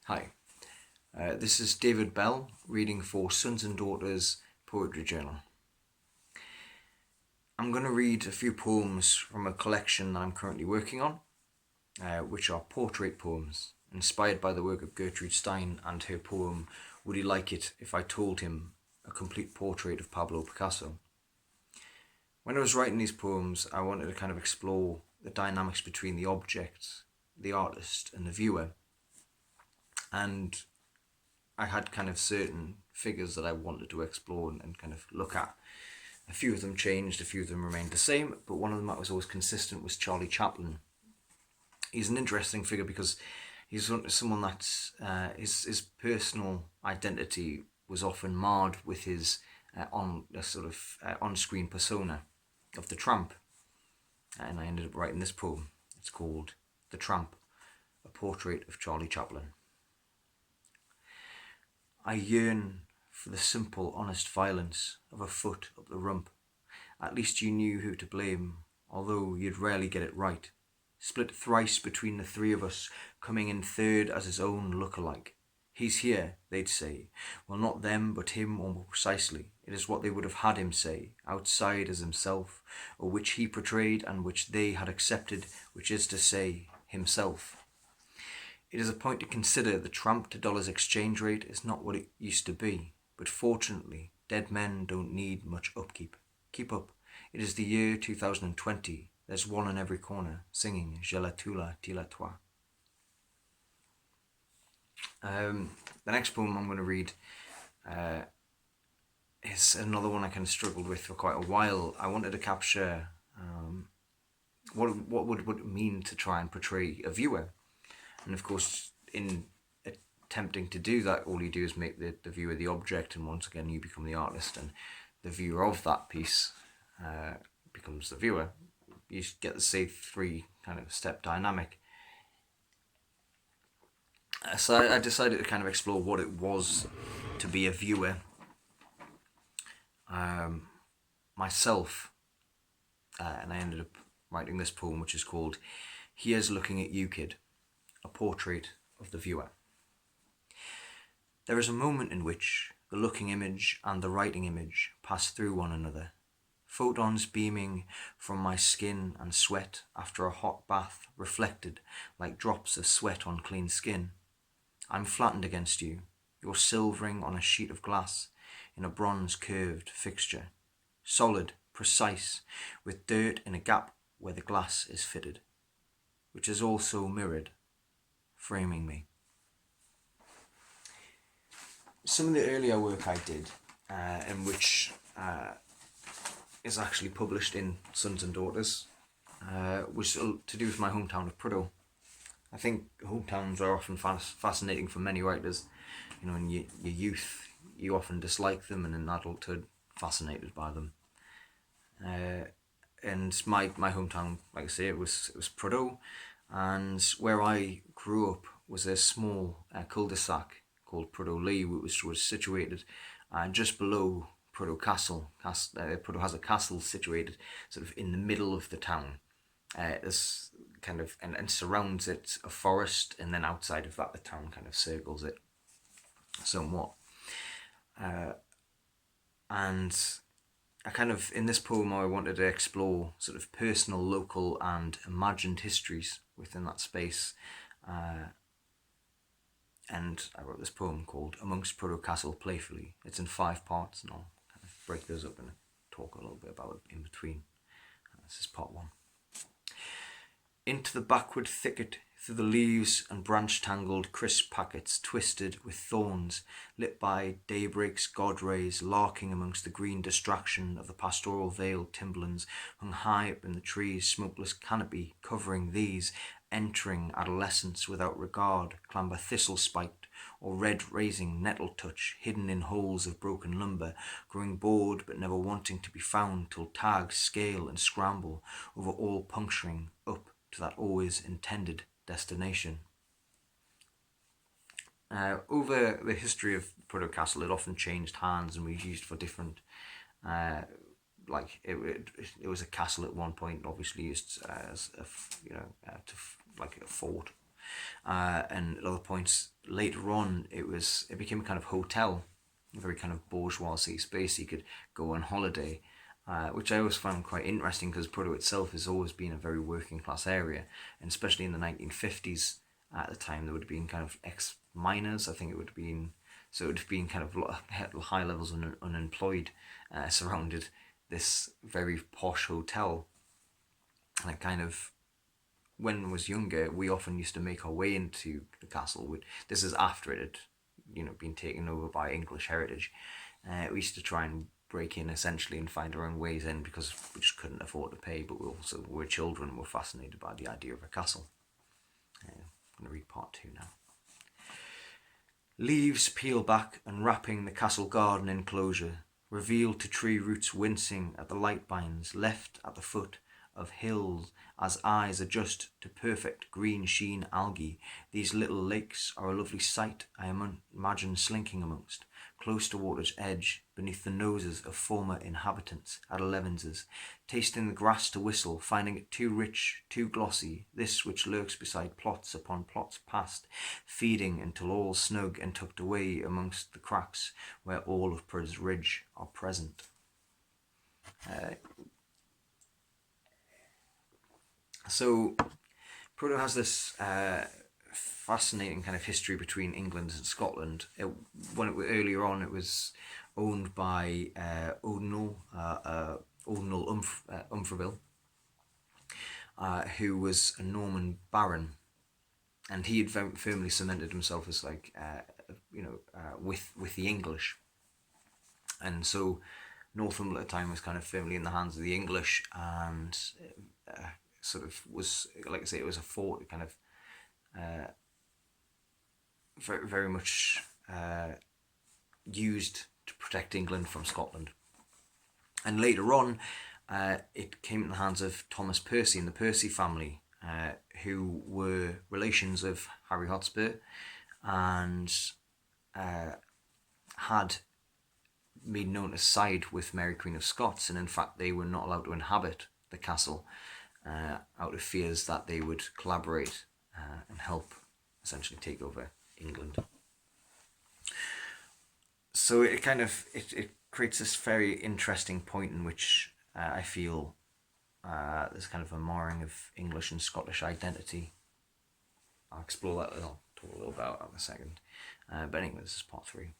Hi, this is David Bell reading for Sons and Daughters Poetry Journal. I'm going to read a few poems from a collection that I'm currently working on, which are portrait poems, inspired by the work of Gertrude Stein and her poem Would He Like It If I Told Him a Complete Portrait of Pablo Picasso. When I was writing these poems, I wanted to kind of explore the dynamics between the object, the artist, and the viewer. And I had kind of certain figures that I wanted to explore and kind of look at. A few of them changed, a few of them remained the same, but one of them that was always consistent was Charlie Chaplin. He's an interesting figure because he's someone that his personal identity was often marred with his on-screen persona of the tramp, and I ended up writing this poem. It's called "The Tramp: A Portrait of Charlie Chaplin." I yearn for the simple, honest violence of a foot up the rump. At least you knew who to blame, although you'd rarely get it right. Split thrice between the three of us, coming in third as his own look-alike. He's here, they'd say. Well, not them, but him, or more precisely. It is what they would have had him say, outside as himself, or which he portrayed and which they had accepted, which is to say, himself. It is a point to consider the tramp to dollars exchange rate is not what it used to be, but fortunately, dead men don't need much upkeep. Keep up. It is the year 2020. There's one in every corner singing Je la tula, ti la toi. The next poem I'm going to read is another one I kind of struggled with for quite a while. I wanted to capture what would it mean to try and portray a viewer. And of course, in attempting to do that, all you do is make the viewer the object, and once again you become the artist, and the viewer of that piece becomes the viewer. You get the same three kind of step dynamic. So I decided to kind of explore what it was to be a viewer myself, and I ended up writing this poem, which is called "Here's Looking at You, Kid, a Portrait of the Viewer." There is a moment in which the looking image and the writing image pass through one another, photons beaming from my skin and sweat after a hot bath reflected like drops of sweat on clean skin. I'm flattened against you, you're silvering on a sheet of glass in a bronze curved fixture, solid, precise, with dirt in a gap where the glass is fitted, which is also mirrored, framing me. Some of the earlier work I did, in which is actually published in Sons and Daughters, was to do with my hometown of Prudhoe. I think hometowns are often fascinating for many writers. You know, in your youth, you often dislike them, and in adulthood, fascinated by them. And my hometown, like I say, it was Proto, and where I grew up was a small cul-de-sac called Proto, which was situated just below Proto Castle. Proto has a castle situated sort of in the middle of the town. There's kind of and surrounds it a forest, and then outside of that the town kind of circles it somewhat. And I kind of, in this poem, I wanted to explore sort of personal, local, and imagined histories within that space. And I wrote this poem called Amongst Proto Castle Playfully. It's in 5 parts, and I'll kind of break those up and talk a little bit about it in between. This is part 1. Into the backward thicket, through the leaves and branch-tangled crisp packets twisted with thorns, lit by daybreak's god rays, larking amongst the green distraction of the pastoral veiled timberlands hung high up in the trees' smokeless canopy covering these, entering adolescence without regard, clamber thistle-spiked, or red-raising nettle-touch, hidden in holes of broken lumber, growing bored but never wanting to be found till tags scale and scramble over all puncturing up to that always intended destination. Over the history of Proto Castle, it often changed hands and was used for different. It was a castle at one point, obviously used as a fort, And at other points later on, it became a kind of hotel, a very kind of bourgeoisie space. You could go on holiday, which I always found quite interesting because Proto itself has always been a very working class area, and especially in the 1950s. At the time, there would have been kind of ex-miners. I think it would have been, so it would have been kind of high levels of unemployed surrounded this very posh hotel. And it kind of, when I was younger, we often used to make our way into the castle. This is after it had, been taken over by English heritage. We used to try and break in essentially and find our own ways in because we just couldn't afford to pay. But we also were children and were fascinated by the idea of a castle. I'm going to read part 2 now. Leaves peel back, unwrapping the castle garden enclosure, revealed to tree roots wincing at the light binds left at the foot of hills as eyes adjust to perfect green sheen algae. These little lakes are a lovely sight I imagine slinking amongst, close to water's edge, beneath the noses of former inhabitants at Elevenses, tasting the grass to whistle, finding it too rich, too glossy, this which lurks beside plots upon plots past, feeding until all snug and tucked away amongst the cracks where all of Prud's ridge are present. So Proto has this fascinating kind of history between England and Scotland. Earlier on, it was owned by O'Donnell Umfraville, who was a Norman baron, and he had firmly cemented himself as with the English, and so Northumberland at the time was kind of firmly in the hands of the English, and sort of was, like I say, it was a fort, kind of very, very much used to protect England from Scotland. And later on, it came in the hands of Thomas Percy and the Percy family, who were relations of Harry Hotspur, and had made known to side with Mary Queen of Scots, and in fact they were not allowed to inhabit the castle out of fears that they would collaborate and help essentially take over England. So it kind of it creates this very interesting point in which I feel there's kind of a marring of English and Scottish identity. I'll explore that. I'll talk a little about that in a second. But anyway, this is part 3.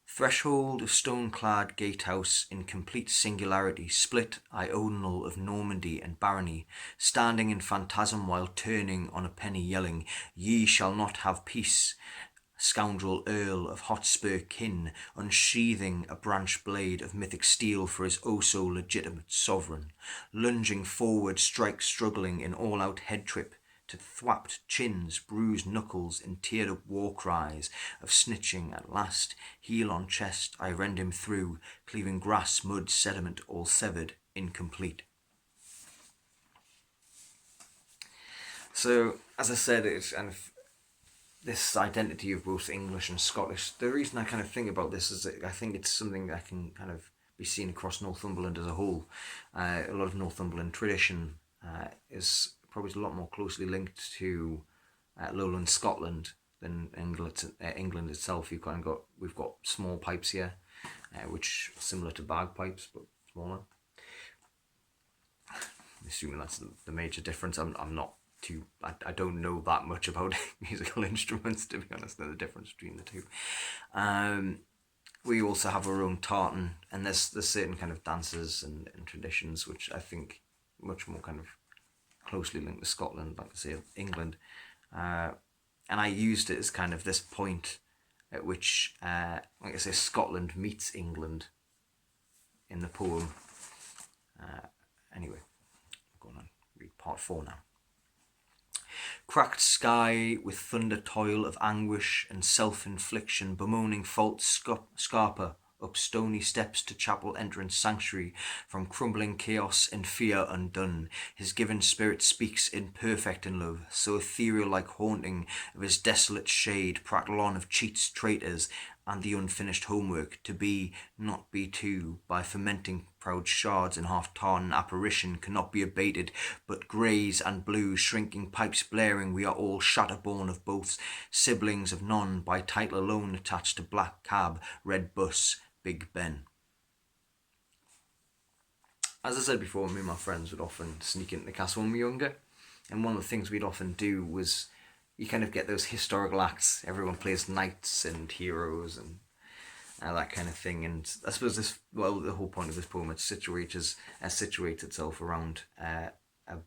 Threshold of stone-clad gatehouse in complete singularity, split I O'Donnell of Normandy and barony, standing in phantasm while turning on a penny, yelling, "Ye shall not have peace." Scoundrel Earl of Hotspur kin, unsheathing a branch blade of mythic steel for his oh-so-legitimate sovereign, lunging forward, strike struggling in all-out head-trip, to thwapped chins, bruised knuckles, and teared-up war cries of snitching at last, heel on chest, I rend him through, cleaving grass, mud, sediment, all severed, incomplete. So, as I said, it's kind of this identity of both English and Scottish. The reason I kind of think about this is that I think it's something that can kind of be seen across Northumberland as a whole. A lot of Northumberland tradition is probably a lot more closely linked to lowland Scotland than England itself. We've got small pipes here, which are similar to bagpipes but smaller. I'm assuming that's the major difference. I don't know that much about musical instruments, to be honest, the difference between the two. We also have our own tartan, and there's certain kind of dances and traditions which I think much more kind of closely linked to Scotland, like I say, England. And I used it as kind of this point at which, like I say, Scotland meets England in the poem. Anyway, I'm going to read part 4 now. Cracked sky with thunder toil of anguish and self-infliction, bemoaning fault scarper up stony steps to chapel entrance sanctuary, from crumbling chaos and fear undone. His given spirit speaks imperfect in love, so ethereal like haunting of his desolate shade, prattle on of cheats, traitors, and the unfinished homework, to be, not be too, by fermenting proud shards and half-tarn apparition, cannot be abated, but greys and blues, shrinking pipes blaring, we are all shatterborn of both, siblings of none, by title alone attached to black cab, red bus, Big Ben. As I said before, me and my friends would often sneak into the castle when we were younger, and one of the things we'd often do was, you kind of get those historical acts. Everyone plays knights and heroes and that kind of thing. And I suppose the whole point of this poem, it situates itself around a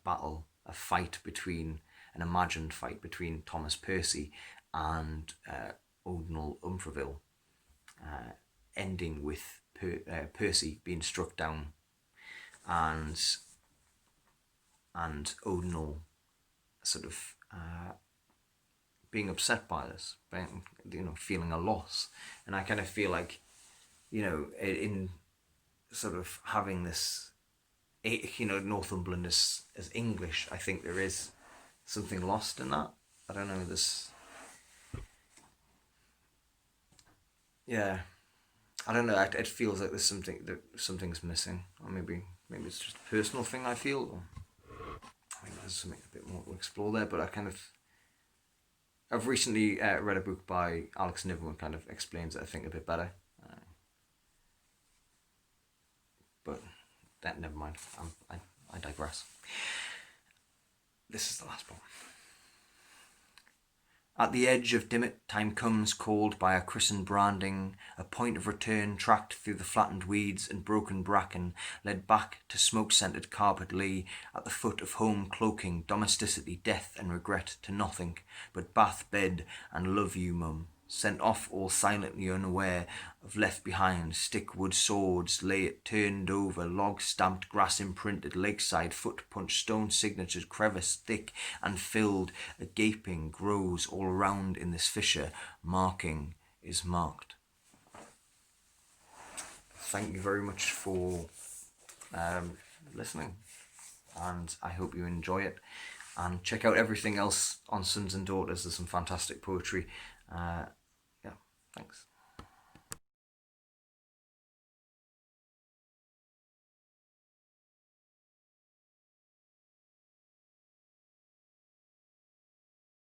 battle, an imagined fight between Thomas Percy and O'Donnell Umfraville, ending with Percy being struck down and O'Donnell sort of being upset by this, feeling a loss. And I kind of feel like, in sort of having this, Northumberland as English, I think there is something lost in that. I don't know, I don't know, it feels like there's something's missing, or maybe it's just a personal thing I feel, or I think there's something a bit more to explore there, but I've recently read a book by Alex Niven, kind of explains it, I think, a bit better. But that, never mind. I digress. This is the last one. At the edge of Dimmet, time comes, called by a christened branding, a point of return tracked through the flattened weeds and broken bracken, led back to smoke-scented carpet lay, at the foot of home cloaking, domesticity, death and regret to nothing, but bath, bed, and love you, mum. Sent off all silently unaware of left behind, stick wood swords lay it turned over, log stamped, grass imprinted, lakeside, foot punched, stone signatures, crevice thick and filled, a gaping grows all around in this fissure, marking is marked. Thank you very much for listening, and I hope you enjoy it, and check out everything else on Sons and Daughters. There's some fantastic poetry. Thanks.